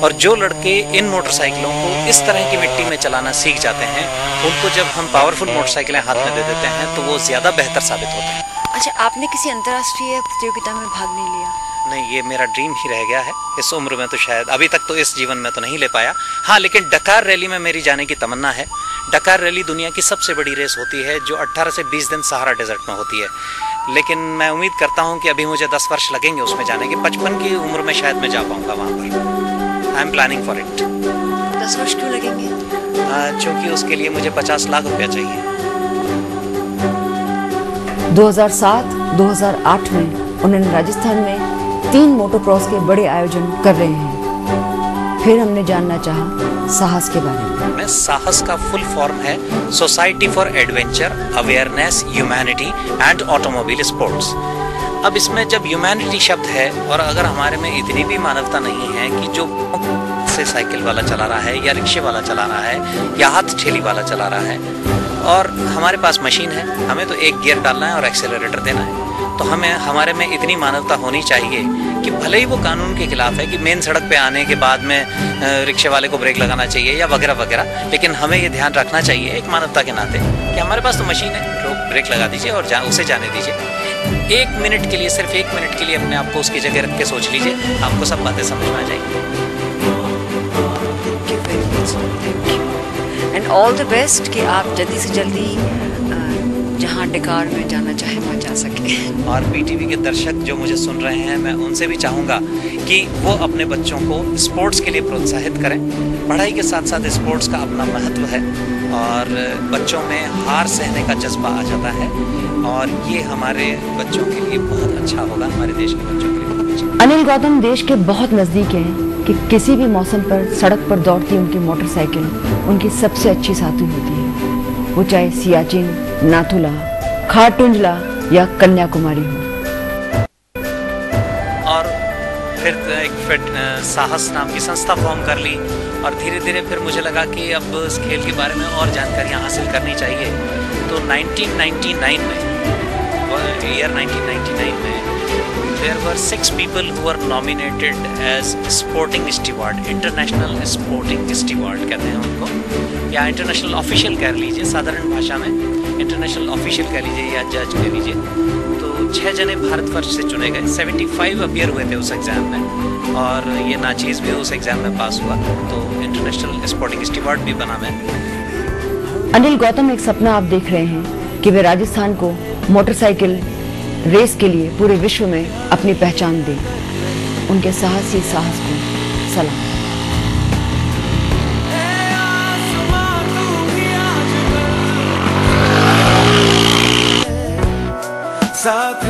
और जो लड़के इन मोटरसाइकिलों को इस तरह की मिट्टी में चलाना सीख जाते हैं, उनको जब हम पावरफुल मोटरसाइकिलें हाथ में दे देते हैं तो वो ज़्यादा बेहतर साबित होते हैं। अच्छा, आपने किसी अंतर्राष्ट्रीय प्रतियोगिता में भाग नहीं लिया? नहीं, ये मेरा ड्रीम ही रह गया है। इस उम्र में तो शायद अभी तक तो इस जीवन में तो नहीं ले पाया। हाँ, लेकिन डकार रैली में मेरी जाने की तमन्ना है। डकार रैली दुनिया की सबसे बड़ी रेस होती है जो 18 से 20 दिन सहारा डेजर्ट में होती है। लेकिन मैं उम्मीद करता हूँ कि अभी मुझे 10 वर्ष लगेंगे उसमें जाने के। 55 की उम्र में शायद मैं जा पाऊँगा वहाँ पर। I am planning for it. 10 वर्ष क्यों लगेंगे? क्योंकि उसके लिए मुझे 50 लाख रुपया चाहिए। 2007-2008 में उन्होंने राजस्थान में 3 मोटोक्रॉस के बड़े आयोजन कर रहे हैं। फिर हमने जानना चाहा साहस के बारे में। साहस का फुल फॉर्म है society for adventure, awareness, humanity and automobile sports. अब इसमें जब ह्यूमैनिटी शब्द है और अगर हमारे में इतनी भी मानवता नहीं है कि जो से साइकिल वाला चला रहा है या रिक्शे वाला चला रहा है या हाथ ठेली वाला चला रहा है, और हमारे पास मशीन है, हमें तो एक गियर डालना है और एक्सेलरेटर देना है, तो हमें हमारे में इतनी मानवता होनी चाहिए कि भले ही वो कानून के खिलाफ है कि मेन सड़क पे आने के बाद में रिक्शे वाले को ब्रेक लगाना चाहिए या वगैरह वगैरह, लेकिन हमें ये ध्यान रखना चाहिए एक मानवता के नाते कि हमारे पास तो मशीन है, लोग ब्रेक लगा दीजिए और उसे जाने दीजिए। 1 मिनट के लिए, सिर्फ 1 मिनट के लिए अपने आप को उसकी जगह रख के सोच लीजिए, आपको सब बातें समझ में आ जाएंगी। एंड ऑल द बेस्ट कि आप जल्दी से जल्दी जहाँ डकार में जाना चाहे वहाँ जा सके। और पीटीवी के दर्शक जो मुझे सुन रहे हैं, मैं उनसे भी चाहूँगा कि वो अपने बच्चों को स्पोर्ट्स के लिए प्रोत्साहित करें। पढ़ाई के साथ साथ स्पोर्ट्स का अपना महत्व है और बच्चों में हार सहने का जज्बा आ जाता है और ये हमारे बच्चों के लिए बहुत अच्छा होगा, हमारे देश के बच्चों के लिए बहुत अच्छा। अनिल गौतम देश के बहुत नज़दीक हैं कि किसी भी मौसम पर सड़क पर दौड़ती उनकी मोटरसाइकिल उनकी सबसे अच्छी साथी होती है, वो चाहे सियाचिन, नाथुला, खारटुंजला या कन्याकुमारी हो। और फिर एक साहस नाम की संस्था फॉर्म कर ली और धीरे धीरे फिर मुझे लगा कि अब इस खेल के बारे में और जानकारियाँ हासिल करनी चाहिए। तो 1999 में, ईयर 1999 में there were 6 people who were nominated as sporting steward, international sporting steward कहते हैं उनको, या इंटरनेशनल ऑफिशियल कह लीजिए, साधारण भाषा में इंटरनेशनल ऑफिशियल कह लीजिए या जज कह लीजिए। तो 6 जने भारतवर्ष से चुने गए। 75 अपीयर हुए थे उस एग्ज़ाम में और ये नाचीज़ भी उस एग्ज़ाम में पास हुआ, तो इंटरनेशनल स्पोर्टिंग स्टीवर्ड भी बना मैं। अनिल गौतम, एक सपना आप देख रहे हैं कि वे राजस्थान को मोटरसाइकिल रेस के लिए पूरे विश्व में अपनी पहचान दें। उनके साहसी साहस को सलाम। साथ